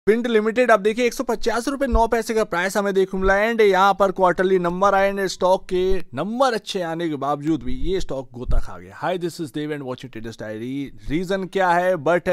Wind limited आप देखिए 150 रुपये 9 पैसे का प्राइस हमें देखने मिला एंड यहाँ पर क्वार्टरली नंबर आए एंड स्टॉक के नंबर अच्छे आने के बावजूद भी ये स्टॉक गोता खा गया। Hi this is Dev and watching traders diary. Reason क्या है, बट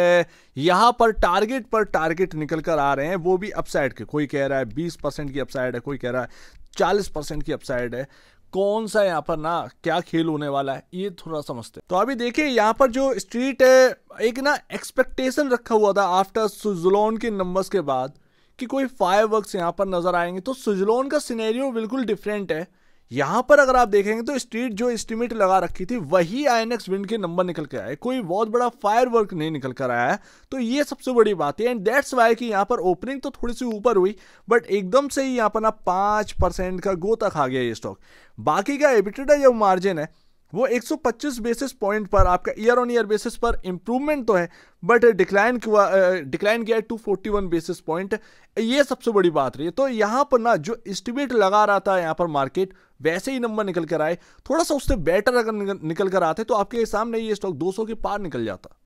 यहाँ पर टारगेट निकल कर आ रहे हैं, वो भी अपसाइड के। कोई कह रहा है 20% की अपसाइड है, कोई कह रहा है 40% की अपसाइड है। कौन सा यहाँ पर ना क्या खेल होने वाला है ये थोड़ा समझते। तो अभी देखिए यहाँ पर जो स्ट्रीट एक ना एक्सपेक्टेशन रखा हुआ था आफ्टर सुज़लोन के नंबर्स के बाद कि कोई फायरवर्क्स यहाँ पर नजर आएंगे, तो सुज़लोन का सिनेरियो बिल्कुल डिफरेंट है। यहाँ पर अगर आप देखेंगे तो स्ट्रीट जो एस्टिमेट लगा रखी थी वही आईएनएक्स विंड के नंबर निकल के आए, कोई बहुत बड़ा फायरवर्क नहीं निकल कर आया है। तो ये सबसे बड़ी बात है एंड दैट्स वाई कि यहाँ पर ओपनिंग तो थोड़ी सी ऊपर हुई बट एकदम से ही यहाँ पर ना 5% का गोता खा गया ये स्टॉक। बाकी का एबिटेडा जो मार्जिन है वो 125 बेसिस पॉइंट पर आपका ईयर ऑन ईयर बेसिस पर इंप्रूवमेंट तो है बट डिक्लाइन किया है 241 बेसिस पॉइंट। ये सबसे बड़ी बात रही है। तो यहाँ पर ना जो एस्टिमेट लगा रहा था यहाँ पर मार्केट वैसे ही नंबर निकल कर आए, थोड़ा सा उससे बेटर अगर निकल कर आते तो आपके सामने ये स्टॉक 200 के पार निकल जाता।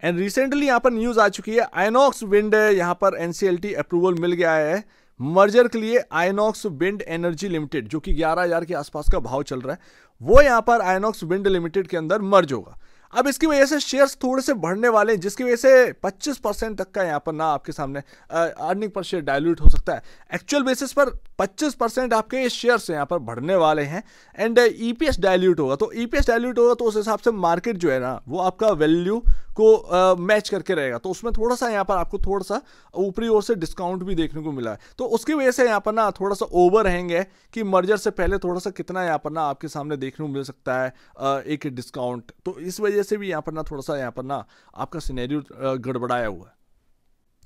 एंड रिसेंटली यहाँ पर न्यूज आ चुकी है आइनॉक्स विंड यहाँ पर एनसीएलटी अप्रूवल मिल गया है मर्जर के लिए। आइनॉक्स विंड एनर्जी लिमिटेड जो कि 11,000 के आसपास का भाव चल रहा है वो यहाँ पर आइनॉक्स विंड लिमिटेड के अंदर मर्ज होगा। अब इसकी वजह से शेयर्स थोड़े से बढ़ने वाले हैं जिसकी वजह से 25% तक का यहाँ पर ना आपके सामने अर्निंग पर शेयर डाइल्यूट हो सकता है। एक्चुअल बेसिस पर 25% आपके शेयर्स यहाँ पर बढ़ने वाले हैं एंड ईपीएस डाइल्यूट होगा। तो ईपीएस डाइल्यूट होगा तो उस हिसाब से मार्केट जो है ना वो आपका वैल्यू को मैच करके रहेगा। तो उसमें थोड़ा सा यहाँ पर आपको थोड़ा सा ऊपरी ओर से डिस्काउंट भी देखने को मिला है। तो उसकी वजह से यहाँ पर ना थोड़ा सा ओवर रहेंगे कि मर्जर से पहले थोड़ा सा कितना यहाँ पर ना आपके सामने देखने को मिल सकता है एक डिस्काउंट। तो इस वजह से भी यहाँ पर ना थोड़ा सा यहाँ पर ना आपका सिनेरियो गड़बड़ाया हुआ है।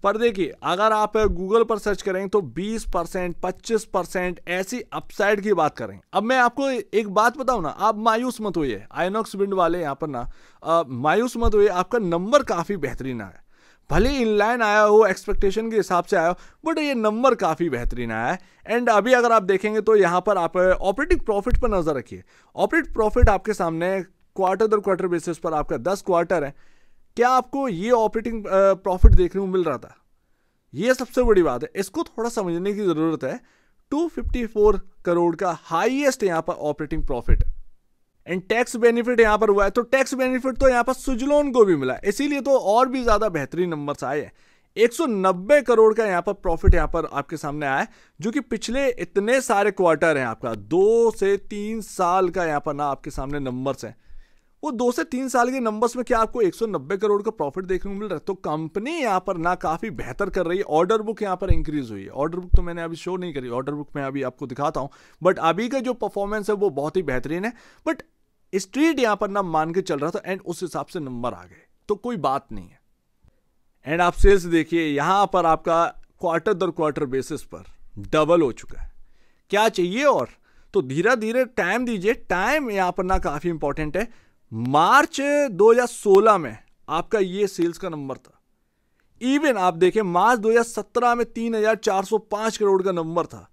पर देखिए अगर आप गूगल पर सर्च करेंगे तो 20% 25% ऐसी अपसाइड की बात करें। अब मैं आपको एक बात बताऊं ना, आप मायूस मत होइए। आइनॉक्स विंड वाले यहाँ पर ना मायूस मत होइए, आपका नंबर काफ़ी बेहतरीन आया। भले इनलाइन आया हो एक्सपेक्टेशन के हिसाब से आया हो बट ये नंबर काफ़ी बेहतरीन आया है। एंड अभी अगर आप देखेंगे तो यहाँ पर आप ऑपरेटिंग प्रॉफिट पर नज़र रखिए। ऑपरेटिंग प्रॉफिट आपके सामने क्वार्टर दर क्वार्टर बेसिस पर आपका 10 क्वार्टर है, क्या आपको ये ऑपरेटिंग प्रॉफिट देखने को मिल रहा था? ये सबसे बड़ी बात है, इसको थोड़ा समझने की जरूरत है। 254 करोड़ का हाईएस्ट यहाँ पर ऑपरेटिंग प्रॉफिट है एंड टैक्स बेनिफिट यहाँ पर हुआ है। तो टैक्स बेनिफिट तो यहाँ पर सुज़लोन को भी मिला, इसीलिए तो और भी ज्यादा बेहतरीन नंबर्स आए हैं। 190 करोड़ का यहाँ पर प्रॉफिट यहाँ पर आपके सामने आया है जो कि पिछले इतने सारे क्वार्टर हैं आपका 2 से 3 साल का यहाँ पर ना आपके सामने नंबर्स हैं। वो 2 से 3 साल के नंबर्स में क्या आपको 190 करोड़ का प्रॉफिट देखने को मिल रहा है? तो कंपनी यहाँ पर ना काफी बेहतर कर रही है। ऑर्डर बुक यहाँ पर इंक्रीज हुई है। ऑर्डर बुक तो मैंने अभी शो नहीं करी, ऑर्डर बुक मैं अभी आपको दिखाता हूँ बट अभी का जो परफॉर्मेंस है वो बहुत ही बेहतरीन है। बट स्ट्रीट यहाँ पर ना मान के चल रहा था एंड उस हिसाब से नंबर आ गए तो कोई बात नहीं है। एंड आप सेल्स देखिए यहाँ पर आपका क्वार्टर दर क्वार्टर बेसिस पर डबल हो चुका है। क्या चाहिए और? तो धीरे धीरे टाइम दीजिए। टाइम यहाँ पर ना काफी इंपॉर्टेंट है। मार्च 2016 में आपका ये सेल्स का नंबर था। इवन आप देखें मार्च 2017 में 3,405 करोड़ का नंबर था,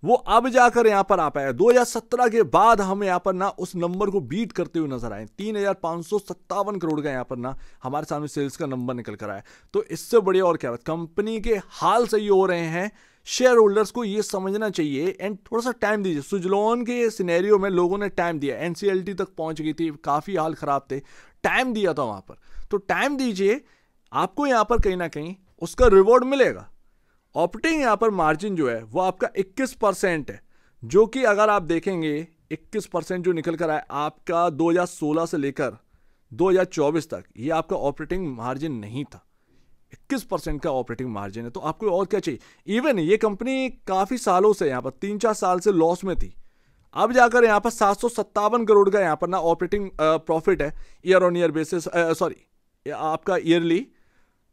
वो अब जाकर यहां पर आ पाया। 2017 के बाद हम यहां पर ना उस नंबर को बीट करते हुए नजर आए। 3,557 करोड़ का यहां पर ना हमारे सामने सेल्स का नंबर निकल कर आया। तो इससे बढ़िया और क्या बात, कंपनी के हाल सही हो रहे हैं। शेयर होल्डर्स को ये समझना चाहिए एंड थोड़ा सा टाइम दीजिए। सुज़लोन के सिनेरियो में लोगों ने टाइम दिया, एनसीएलटी तक पहुंच गई थी, काफी हाल खराब थे, टाइम दिया था वहां पर। तो टाइम दीजिए, आपको यहां पर कहीं ना कहीं उसका रिवॉर्ड मिलेगा। ऑपरेटिंग यहां पर मार्जिन जो है वो आपका 21% है, जो कि अगर आप देखेंगे 21% जो निकल कर आया आपका 2016 से लेकर 2024 तक, ये आपका ऑपरेटिंग मार्जिन नहीं था। 21% का ऑपरेटिंग मार्जिन है, तो आपको और क्या चाहिए? इवन ये कंपनी काफी सालों से यहाँ पर 3-4 साल से लॉस में थी, अब जाकर यहाँ पर 757 करोड़ का यहाँ पर ना ऑपरेटिंग प्रॉफिट है year on year basis, sorry आपका ईयरली।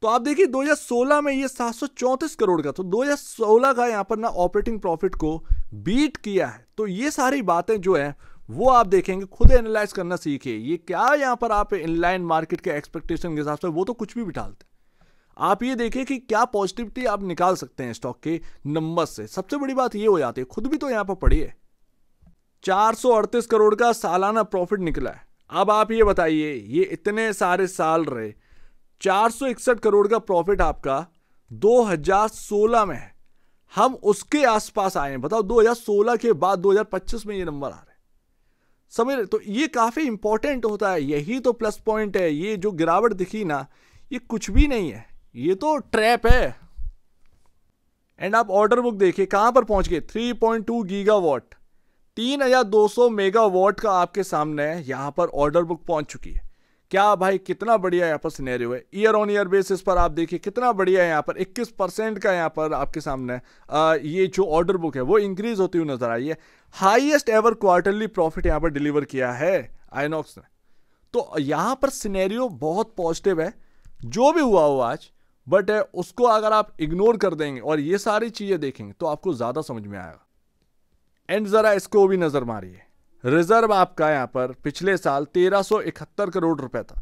तो आप देखिए 2016 में ये 734 करोड़ का, तो 2016 का यहाँ पर ना ऑपरेटिंग प्रॉफिट को बीट किया है। तो ये सारी बातें जो है वो आप देखेंगे, खुद एनालाइज करना सीखिए। ये क्या यहाँ पर आप इनलाइन मार्केट के एक्सपेक्टेशन के हिसाब से वो तो कुछ भी बिठालते, आप ये देखिए कि क्या पॉजिटिविटी आप निकाल सकते हैं स्टॉक के नंबर से। सबसे बड़ी बात ये हो जाती है, खुद भी तो यहाँ पर पढ़िए 438 करोड़ का सालाना प्रॉफिट निकला है। अब आप ये बताइए, ये इतने सारे साल रहे, 461 करोड़ का प्रॉफिट आपका 2016 में है, हम उसके आसपास आए हैं। बताओ 2016 के बाद 2025 में ये नंबर आ रहे हैं, समझ रहे? तो ये काफी इंपॉर्टेंट होता है, यही तो प्लस पॉइंट है। ये जो गिरावट दिखी ना, ये कुछ भी नहीं है, ये तो ट्रैप है। एंड आप ऑर्डर बुक देखिए कहां पर पहुंच गए, 3.2 गीगावाट, 3200 मेगावाट का आपके सामने यहां पर ऑर्डर बुक पहुंच चुकी है। क्या भाई, कितना बढ़िया यहाँ पर सिनेरियो है। ईयर ऑन ईयर बेसिस पर आप देखिए कितना बढ़िया है, यहाँ पर 21% का यहाँ पर आपके सामने ये जो ऑर्डर बुक है वो इंक्रीज होती हुई नजर आई है। हाईएस्ट एवर क्वार्टरली प्रॉफिट यहाँ पर डिलीवर किया है आइनॉक्स ने। तो यहाँ पर सिनेरियो बहुत पॉजिटिव है, जो भी हुआ हो आज, बट उसको अगर आप इग्नोर कर देंगे और ये सारी चीजें देखेंगे तो आपको ज्यादा समझ में आएगा। एंड जरा इसको भी नजर मारिए, रिजर्व आपका यहां पर पिछले साल 1371 करोड़ रुपए था,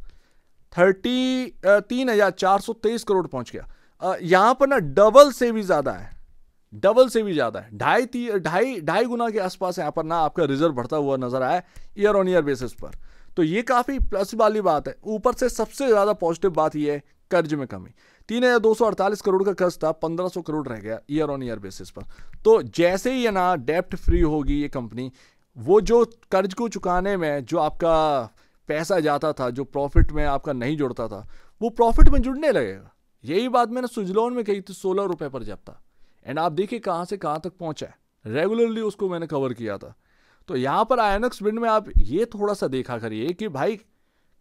3,423 करोड़ पहुंच गया। यहां पर ना डबल से भी ज्यादा है, डबल से भी ज्यादा है, ढाई गुना के आसपास यहां पर ना आपका रिजर्व बढ़ता हुआ नजर आया ईयर ऑन ईयर बेसिस पर। तो ये काफी प्लस वाली बात है। ऊपर से सबसे ज्यादा पॉजिटिव बात ये है, कर्ज में कमी। 3,248 करोड़ का कर्ज था, 1,500 करोड़ रह गया ईयर ऑन ईयर बेसिस पर। तो जैसे ही ये ना डेप्ट फ्री होगी ये कंपनी, वो जो कर्ज को चुकाने में जो आपका पैसा जाता था, जो प्रॉफिट में आपका नहीं जुड़ता था, वो प्रॉफिट में जुड़ने लगेगा। यही बात मैंने सुजलॉन में कही थी, 16 रुपए पर जब था। एंड आप देखिए कहां से कहां तक पहुंचा है, रेगुलरली उसको मैंने कवर किया था। तो यहां पर आयनॉक्स विंड में आप ये थोड़ा सा देखा करिए कि भाई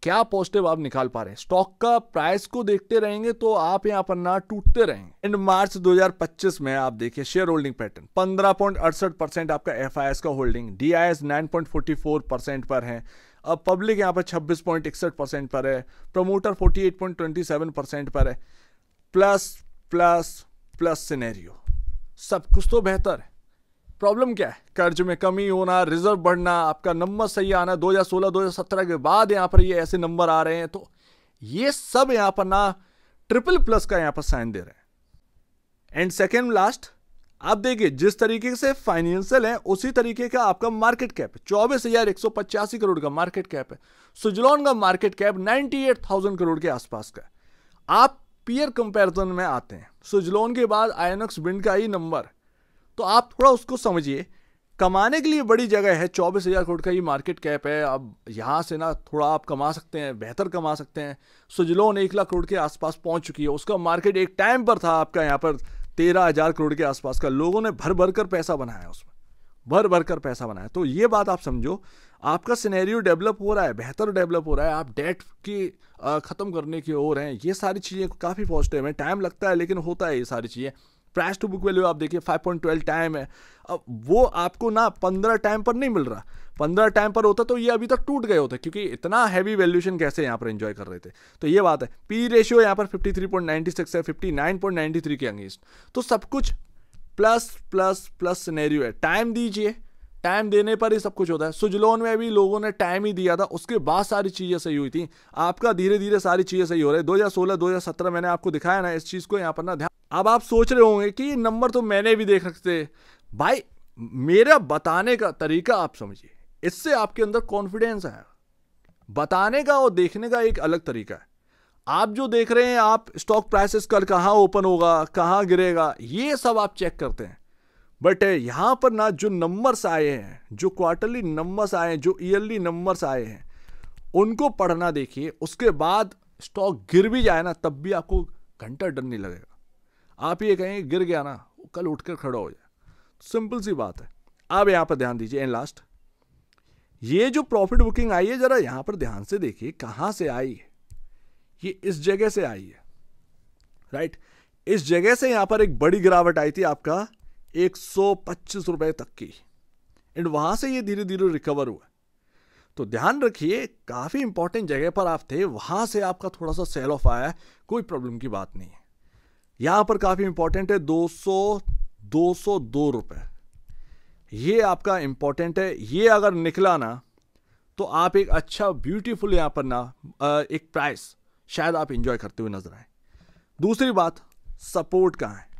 क्या पॉजिटिव आप निकाल पा रहे हैं। स्टॉक का प्राइस को देखते रहेंगे तो आप यहां पर ना टूटते रहेंगे। एंड मार्च 2025 में आप देखिए शेयर होल्डिंग पैटर्न, 15.68% आपका एफआईएस का होल्डिंग, डीआईएस 9.44% पर है, अब पब्लिक यहां पर 26.61% पर है, प्रमोटर 48.27% पर है। प्लस प्लस प्लस सिनेरियो, सब कुछ तो बेहतर है। प्रॉब्लम क्या है, कर्ज में कमी होना, रिजर्व बढ़ना, आपका नंबर सही आना। 2016-2017 के बाद यहां पर ये ऐसे नंबर आ रहे हैं, तो ये सब यहां पर ना ट्रिपल प्लस का यहां पर साइन दे रहे हैं। एंड सेकेंड लास्ट, आप देखिए जिस तरीके से फाइनेंशियल है उसी तरीके का आपका मार्केट कैप है, 24,185 करोड़ का मार्केट कैप है। सुजलॉन का मार्केट कैप 98,000 करोड़ के आसपास का है। आप पीयर कंपैरिजन में आते हैं, सुजलॉन के बाद आयनॉक्स विंड का ही नंबर, तो आप थोड़ा उसको समझिए। कमाने के लिए बड़ी जगह है, 24,000 करोड़ का ये मार्केट कैप है। अब यहाँ से ना थोड़ा आप कमा सकते हैं, बेहतर कमा सकते हैं। सुजलॉन 1 लाख करोड़ के आसपास पहुंच चुकी है, उसका मार्केट एक टाइम पर था आपका यहाँ पर 13,000 करोड़ के आसपास का। लोगों ने भर भर कर पैसा बनाया, उसमें भर भर कर पैसा बनाया। तो ये बात आप समझो, आपका सिनेरियो डेवलप हो रहा है, बेहतर डेवलप हो रहा है, आप डेट की खत्म करने की ओर हैं। ये सारी चीज़ें काफ़ी पॉजिटिव हैं। टाइम लगता है लेकिन होता है ये सारी चीज़ें। प्राइस टू बुक वैल्यू आप देखिए 5.12 टाइम है। अब वो आपको ना 15 टाइम पर नहीं मिल रहा, 15 टाइम पर होता तो ये अभी तक टूट गए होते, क्योंकि इतना हैवी वैल्यूएशन कैसे यहाँ पर एंजॉय कर रहे थे। तो ये बात है। पी रेशियो यहाँ पर 53.96 है, 59.93 के अगेंस्ट। तो सब कुछ प्लस प्लस प्लस सिनेरियो है। टाइम दीजिए, टाइम देने पर ही सब कुछ होता है। सुजलॉन में भी लोगों ने टाइम ही दिया था, उसके बाद सारी चीज़ें सही हुई थी। आपका धीरे धीरे सारी चीज़ें सही हो रही है। 2016-2017 मैंने आपको दिखाया ना इस चीज़ को, यहाँ पर ना ध्यान। अब आप सोच रहे होंगे कि ये नंबर तो मैंने भी देख रखे थे। भाई मेरा बताने का तरीका आप समझिए, इससे आपके अंदर कॉन्फिडेंस आएगा। बताने का और देखने का एक अलग तरीका है। आप जो देख रहे हैं, आप स्टॉक प्राइसेस कल कहाँ ओपन होगा, कहाँ गिरेगा, ये सब आप चेक करते हैं। बट यहां पर ना जो नंबर्स आए हैं, जो क्वार्टरली नंबर्स आए हैं, जो ईयरली नंबर्स आए हैं, उनको पढ़ना देखिए। उसके बाद स्टॉक गिर भी जाए ना, तब भी आपको घंटा डर नहीं लगेगा। आप ये कहेंगे गिर गया ना, कल उठकर खड़ा हो जाए। सिंपल सी बात है। अब यहां पर ध्यान दीजिए। एंड लास्ट, ये जो प्रॉफिट बुकिंग आई है, जरा यहां पर ध्यान से देखिए कहां से आई है। ये इस जगह से आई है, राइट। इस जगह से यहां पर एक बड़ी गिरावट आई थी आपका 125 रुपए तक की, एंड वहां से ये धीरे धीरे रिकवर हुआ। तो ध्यान रखिए, काफी इंपॉर्टेंट जगह पर आप थे, वहां से आपका थोड़ा सा सेल ऑफ आया है, कोई प्रॉब्लम की बात नहीं है। यहां पर काफी इंपॉर्टेंट है 202 रुपए, ये आपका इंपॉर्टेंट है। ये अगर निकला ना तो आप एक अच्छा ब्यूटीफुल यहां पर ना एक प्राइस शायद आप इंजॉय करते हुए नजर आए। दूसरी बात, सपोर्ट कहां है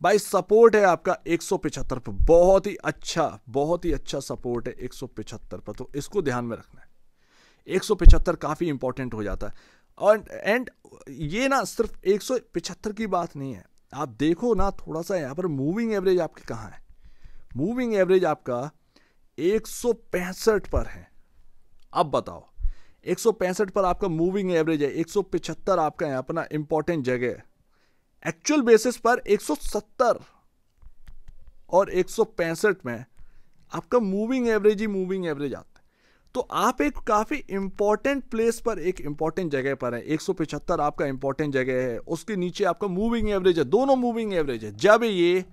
भाई? सपोर्ट है आपका 175 पर, बहुत ही अच्छा सपोर्ट है 175 पर। तो इसको ध्यान में रखना है, 175 काफी इंपॉर्टेंट हो जाता है। और एंड ये ना सिर्फ 175 की बात नहीं है, आप देखो ना थोड़ा सा यहाँ पर मूविंग एवरेज आपके कहाँ है। मूविंग एवरेज आपका 165 पर है। अब बताओ 165 पर आपका मूविंग एवरेज है, 175 आपका यहाँ पर ना इंपॉर्टेंट जगह है। एक्चुअल बेसिस पर 170 और 165 में आपका मूविंग एवरेज ही मूविंग एवरेज आता है। तो आप एक काफ़ी इंपॉर्टेंट प्लेस पर, एक इंपॉर्टेंट जगह पर है। 175 आपका इंपॉर्टेंट जगह है, उसके नीचे आपका मूविंग एवरेज है, दोनों मूविंग एवरेज है। जब ये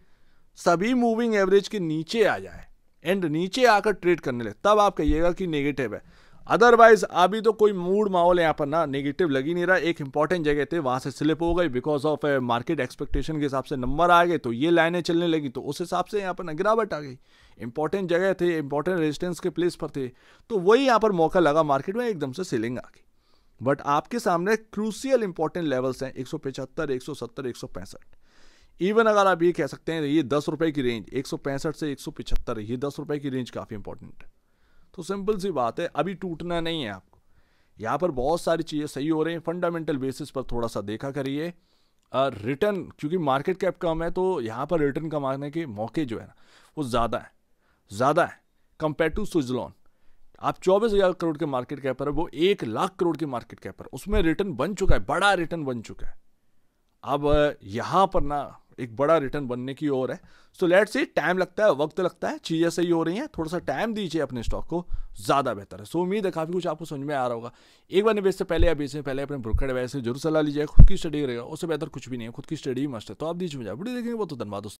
सभी मूविंग एवरेज के नीचे आ जाए एंड नीचे आकर ट्रेड करने लगे, तब आप कहिएगा कि नेगेटिव है। अदरवाइज अभी तो कोई मूड माहौल यहाँ पर ना नेगेटिव लग ही नहीं रहा। एक इंपॉर्टेंट जगह थे, वहां से स्लिप हो गई बिकॉज ऑफ मार्केट एक्सपेक्टेशन के हिसाब से नंबर आ गए, तो ये लाइनें चलने लगी, तो उस हिसाब से यहाँ पर ना गिरावट आ गई। इंपॉर्टेंट जगह थे, इंपॉर्टेंट रेजिस्टेंस के प्लेस पर थे, तो वही यहाँ पर मौका लगा मार्केट में, एकदम से सेलिंग आ गई। बट आपके सामने क्रूशियल इंपॉर्टेंट लेवल्स हैं 175, 170, 165। इवन अगर आप ये कह सकते हैं ये 10 रुपए की रेंज 165 से 175, ये 10 रुपए की रेंज काफ़ी इंपॉर्टेंट है। तो सिंपल सी बात है, अभी टूटना नहीं है आपको। यहाँ पर बहुत सारी चीज़ें सही हो रही हैं, फंडामेंटल बेसिस पर थोड़ा सा देखा करिए। रिटर्न, क्योंकि मार्केट कैप कम है, तो यहाँ पर रिटर्न कमाने के मौके जो है ना वो ज़्यादा है कंपेयर टू स्विट्जरलैंड। आप 24,000 करोड़ के मार्केट कैप पर है, वो 1 लाख करोड़ के मार्केट कैप पर, उसमें रिटर्न बन चुका है, बड़ा रिटर्न बन चुका है। अब यहाँ पर ना एक बड़ा रिटर्न बनने की ओर है। सो लेट्स सी, टाइम लगता है, वक्त लगता है, चीज़ें सही हो रही हैं, थोड़ा सा टाइम दीजिए अपने स्टॉक को, ज़्यादा बेहतर है। सो उम्मीद है काफ़ी कुछ आपको समझ में आ रहा होगा। एक बार निवेश से पहले या बेचने से पहले अपने ब्रोकर एडवाइस से जरूर सलाह लीजिए। खुद की स्टडी करेगा, उससे बेहतर कुछ भी नहीं है, खुद की स्टडी मस्ट है। तो आप दीजिए मुझे वीडियो देखेंगे, बहुत धन्यवाद।